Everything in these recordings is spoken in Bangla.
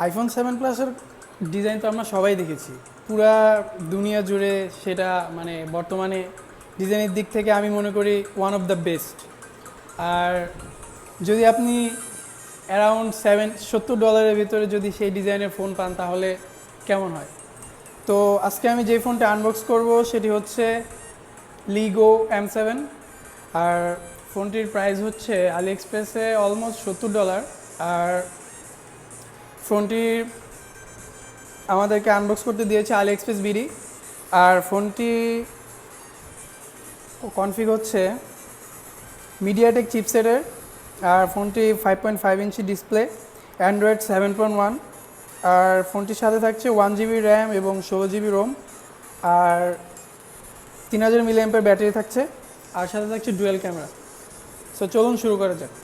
আইফোন 7 প্লাসের ডিজাইন তো আমরা সবাই দেখেছি, পুরা দুনিয়া জুড়ে সেটা মানে বর্তমানে ডিজাইনের দিক থেকে আমি মনে করি ওয়ান অফ দ্য বেস্ট। আর যদি আপনি অ্যারাউন্ড $70 ভিতরে যদি সেই ডিজাইনের ফোন পান তাহলে কেমন হয়? তো আজকে আমি যে ফোনটা আনবক্স করব সেটি হচ্ছে লিগো M7। আর ফোনটির প্রাইস হচ্ছে আলি এক্সপ্রেসে অলমোস্ট $70। আর ফোনটি আমাদেরকে আনবক্স করতে দিয়েছে আলি এক্সপ্রেস বিডি। আর ফোনটি কনফিগ হচ্ছে মিডিয়াটেক চিপসেটের। আর ফোনটি 5.5 ইঞ্চি ডিসপ্লে, অ্যান্ড্রয়েড 7.1। আর ফোনটির সাথে থাকছে 1 GB র্যাম এবং 16 GB রোম। আর 3000 mAh ব্যাটারি থাকছে। আর সাথে থাকছে ডুয়েল ক্যামেরা। সো চলুন শুরু করা যাক।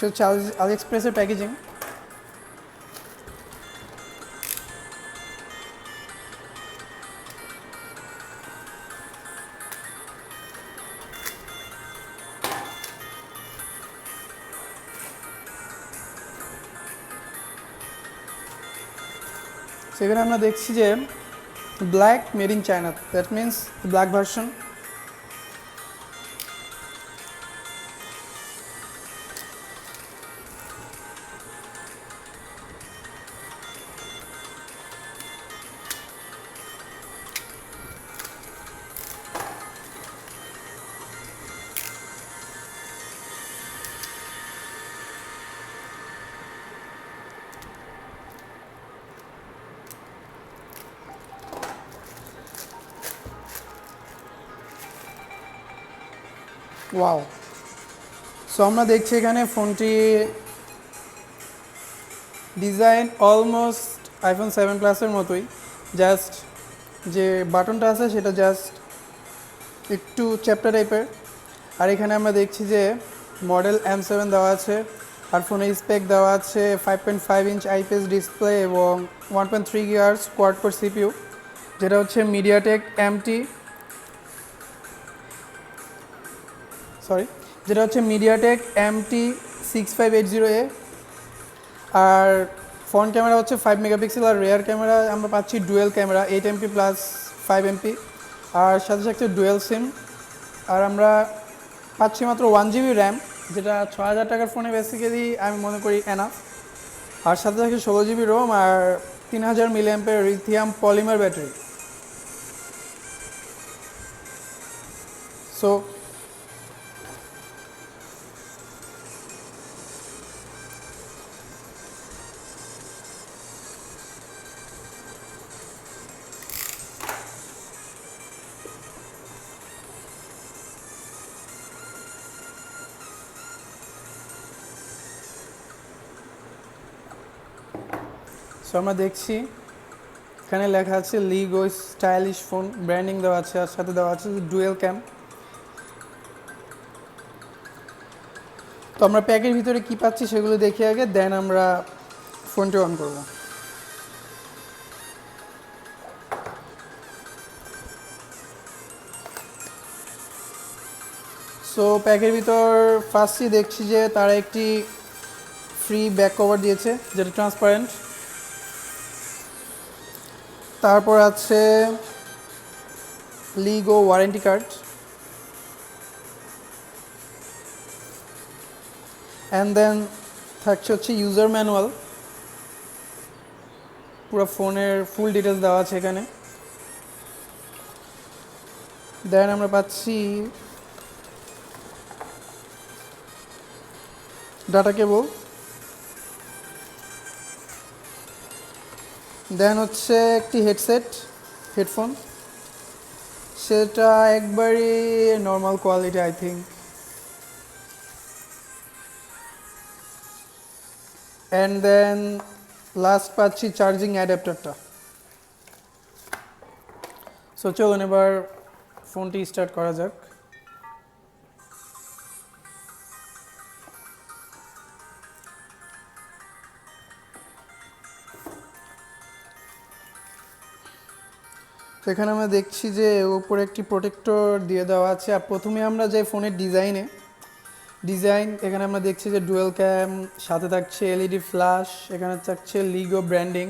হচ্ছে আলি এক্সপ্রেসের প্যাকেজিং। সেখানে আমরা দেখছি যে black made in China, that means black version. Wow! So আমরা দেখছি এখানে ফোনটি ডিজাইন অলমোস্ট আইফোন 7 প্লাসের মতোই, জাস্ট যে বাটনটা আছে সেটা জাস্ট একটু চ্যাপ্টার টাইপের। আর এখানে আমরা দেখছি যে মডেল M7 দেওয়া আছে। আর ফোনের স্পেক দেওয়া আছে 5.5 ইঞ্চ আইপিএস ডিসপ্লে এবং 1.3 GHz কোয়াড কোর সিপিইউ, যেটা হচ্ছে মিডিয়াটেক MT6580A। আর ফ্রন্ট ক্যামেরা হচ্ছে 5 মেগাপিক্সেল। আর রেয়ার ক্যামেরা আমরা পাচ্ছি dual camera 8 MP plus 5 MP। আর সাথে সাথে ডুয়েল সিম। আর আমরা পাচ্ছি মাত্র 1 GB র্যাম, যেটা 6000 টাকার ফোনে বেসিক্যালি আমি মনে করি এনাফ। আর সাথে থাকে 16 GB রোম আর 3000 mAh lithium polymer battery. So আমরা দেখছি এখানে লেখা আছে লিগো স্টাইলিশ ফোন, ব্র্যান্ডিং দেওয়া আছে। আর সাথে দেওয়া আছে ডুয়েল ক্যাম। তো আমরা প্যাকের ভিতরে কি পাচ্ছি সেগুলো দেখি আগে, দেন আমরা ফোনটি অন করব। সো প্যাকের ভিতর ফার্স্টই দেখছি যে তারা একটি ফ্রি ব্যাক কভার দিয়েছে যেটা ট্রান্সপারেন্ট। তারপর আছে লিগো ওয়ারেন্টি কার্ড, অ্যান্ড দেন থাকছে হচ্ছে ইউজার ম্যানুয়াল। পুরো ফোনের ফুল ডিটেলস দেওয়া আছে এখানে। দেন আমরা পাচ্ছি ডাটা কেবল। দেন হচ্ছে একটি হেডফোন, সেটা একবারই normal quality I think. And then last পাচ্ছি চার্জিং অ্যাডাপ্টারটা। সো চলুন এবার ফোনটি স্টার্ট করা যাক। তো এখানে আমরা দেখছি যে উপরে একটি প্রোটেক্টর দিয়ে দেওয়া আছে। আর প্রথমে আমরা যে ফোনের ডিজাইন এখানে আমরা দেখছি যে ডুয়েল ক্যাম, সাথে থাকছে এলইডি ফ্ল্যাশ, এখানে থাকছে লিগো ব্র্যান্ডিং।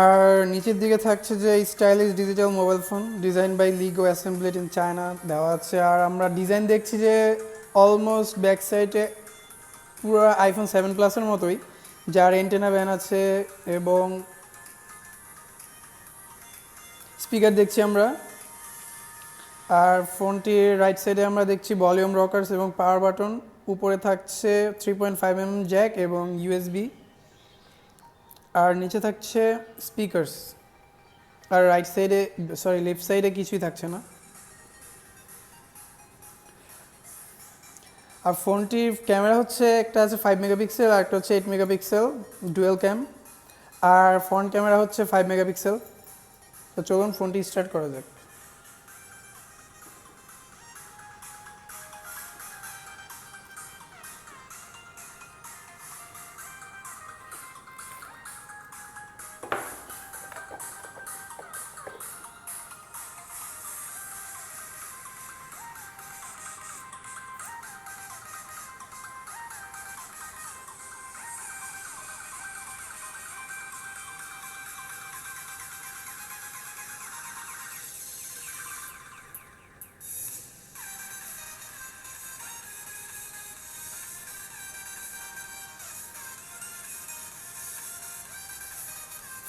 আর নিচের দিকে থাকছে যে stylish digital mobile phone design by Lego assembled in China দেওয়া আছে। আর আমরা ডিজাইন দেখছি যে অলমোস্ট ব্যাক সাইডে পুরো আইফোন 7 প্লাসের মতোই, যার এন্টেনা ব্যান আছে এবং স্পিকার দেখছি আমরা। আর ফোনটির রাইট সাইডে আমরা দেখছি ভলিউম রকার্স এবং পাওয়ার বাটন। উপরে থাকছে 3.5mm জ্যাক এবং ইউএসবি। আর নিচে থাকছে স্পিকার্স। আর লেফট সাইডে কিছুই থাকছে না। আর ফোনটির ক্যামেরা হচ্ছে একটা আছে 5 মেগাপিক্সেল আর একটা হচ্ছে 8 মেগাপিক্সেল ডুয়েল ক্যাম। আর ফ্রন্ট ক্যামেরা হচ্ছে 5 মেগাপিক্সেল। তো চলুন ফোনটি স্টার্ট করা যাক।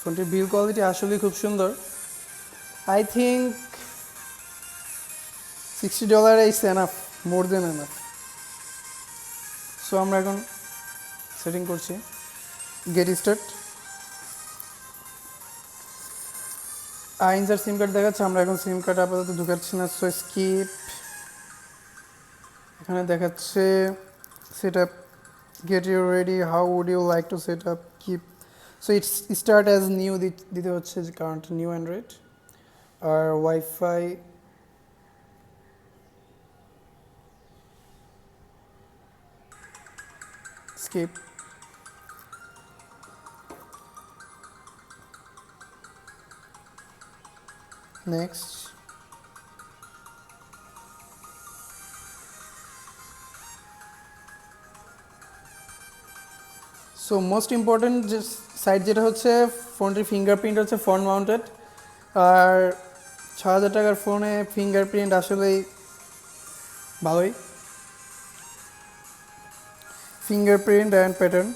ফোনটির বিল্ড কোয়ালিটি আসলেই খুব সুন্দর। I think $60 is enough, more than enough. So আমরা এখন সেটিং করছি, get start. Insert SIM card দেখাচ্ছে, আমরা এখন সিম কার্ড আপাতত ঢুকাচ্ছি না। So skip. এখানে দেখাচ্ছে set up, get you ready, how would you like to set up, keep. So it's start as new দিতে হচ্ছে, যে কারেন্ট নিউ অ্যান্ড্রয়েড। আর WiFi skip. Next. So most important যে সাইড যেটা হচ্ছে, ফোনটির ফিঙ্গারপ্রিন্ট হচ্ছে ফ্রন্ট মাউন্টেড। আর 6,000 টাকার ফোনে ফিঙ্গারপ্রিন্ট আসলেই ভালোই। Fingerprint and pattern.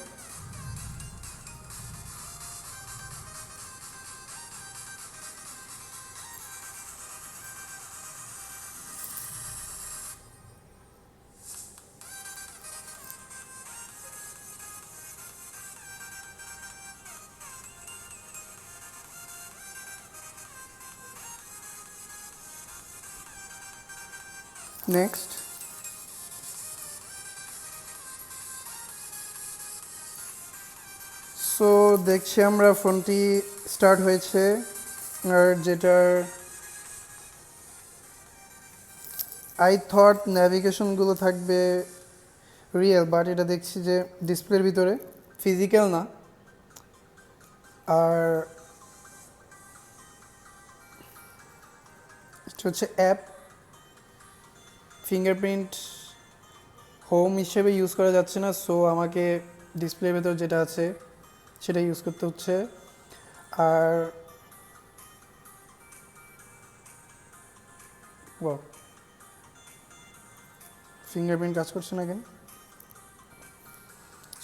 Next. So দেখছি আমরা ফোনটি স্টার্ট হয়েছে। আর যেটার আই থট ন্যাভিগেশনগুলো থাকবে রিয়েল, বাট এটা দেখছি যে ডিসপ্লের ভিতরে, ফিজিক্যাল না। আর এটা হচ্ছে অ্যাপ। ফিঙ্গারপ্রিন্ট হোম হিসেবে ইউজ করা যাচ্ছে না, সো আমাকে ডিসপ্লের ভেতর যেটা আছে সেটা ইউজ করতে হচ্ছে। আর ফিঙ্গারপ্রিন্ট কাজ করছে না কেন?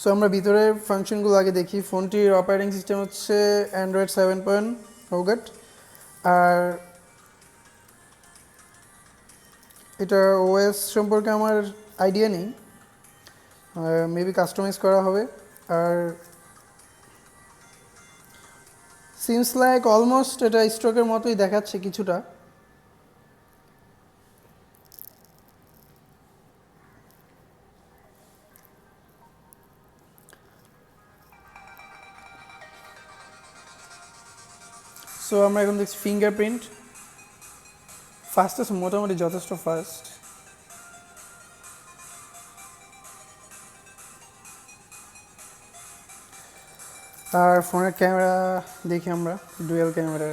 সো আমরা ভিতরের ফাংশনগুলো আগে দেখি। ফোনটির অপারেটিং সিস্টেম হচ্ছে অ্যান্ড্রয়েড 7 Nougat। আর এটা ওএস সম্পর্কে আমার আইডিয়া নেই, মেবি কাস্টমাইজ করা হবে। আর সিমস লাইক অলমোস্ট এটা স্ট্রোকের মতোই দেখাচ্ছে কিছুটা। সো আমরা এখন দেখছি ফিঙ্গারপ্রিন্ট। ফাস্ট আছে, মোটামুটি যথেষ্ট ফাস্ট। আর ফোনের ক্যামেরা দেখি আমরা, ডুয়েল ক্যামেরা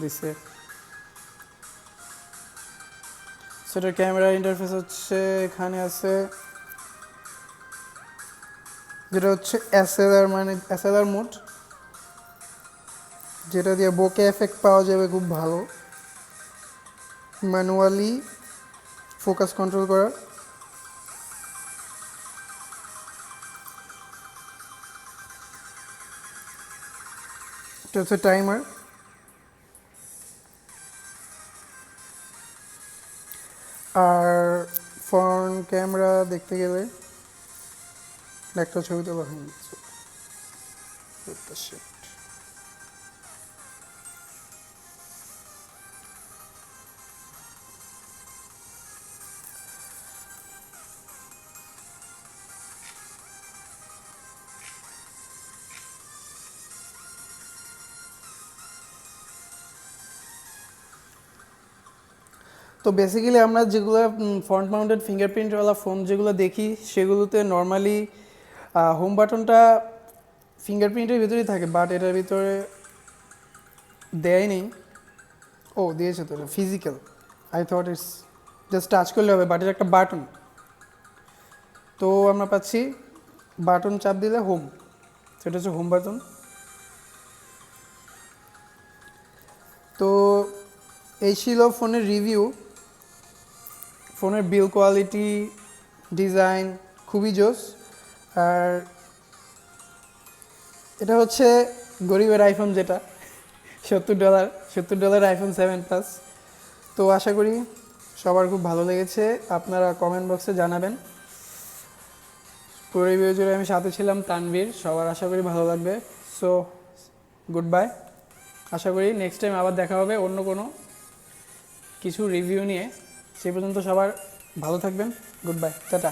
দিছে। সেটার ক্যামেরা ইন্টারফেস হচ্ছে এখানে আছে, যেটা হচ্ছে এসএলআর, মানে এসএলআর মোড, যেটা দিয়ে বোকে এফেক্ট পাওয়া যাবে খুব ভালো, ম্যানুয়ালি ফোকাস কন্ট্রোল করা। এটা হচ্ছে টাইমার। আর ফ্রন্ট ক্যামেরা দেখতে গেলে একটা ছবি তোলা হয়ে গেছে। তো বেসিক্যালি আমরা যেগুলো ফ্রন্ট মাউন্টেড ফিঙ্গারপ্রিন্টওয়ালা ফোন যেগুলো দেখি, সেগুলোতে নর্মালি হোম বাটনটা ফিঙ্গারপ্রিন্টের ভিতরেই থাকে, বাট এটার ভিতরে দেয়নি। ও দিয়েছে তো, physical. I thought it's just touch করলে হবে, বাট এটা একটা বাটন। তো আমরা পাচ্ছি বাটন চাপ দিলে হোম, সেটা হচ্ছে হোম বাটন। তো এই ছিল ফোনের রিভিউ। ফোনের বিল কোয়ালিটি, ডিজাইন খুবই জোস। আর এটা হচ্ছে গরিবের আইফোন, যেটা $70 আইফোন 7 প্লাস। তো আশা করি সবার খুব ভালো লেগেছে। আপনারা কমেন্ট বক্সে জানাবেন। পুরো রিভিউ জুড়ে আমি সাথে ছিলাম তানভীর। সবার আশা করি ভালো লাগবে। So good bye. আশা করি নেক্সট টাইম আবার দেখা হবে অন্য কোনো কিছু রিভিউ নিয়ে। সেই পর্যন্ত সবার ভালো থাকবেন। Good bye, tata.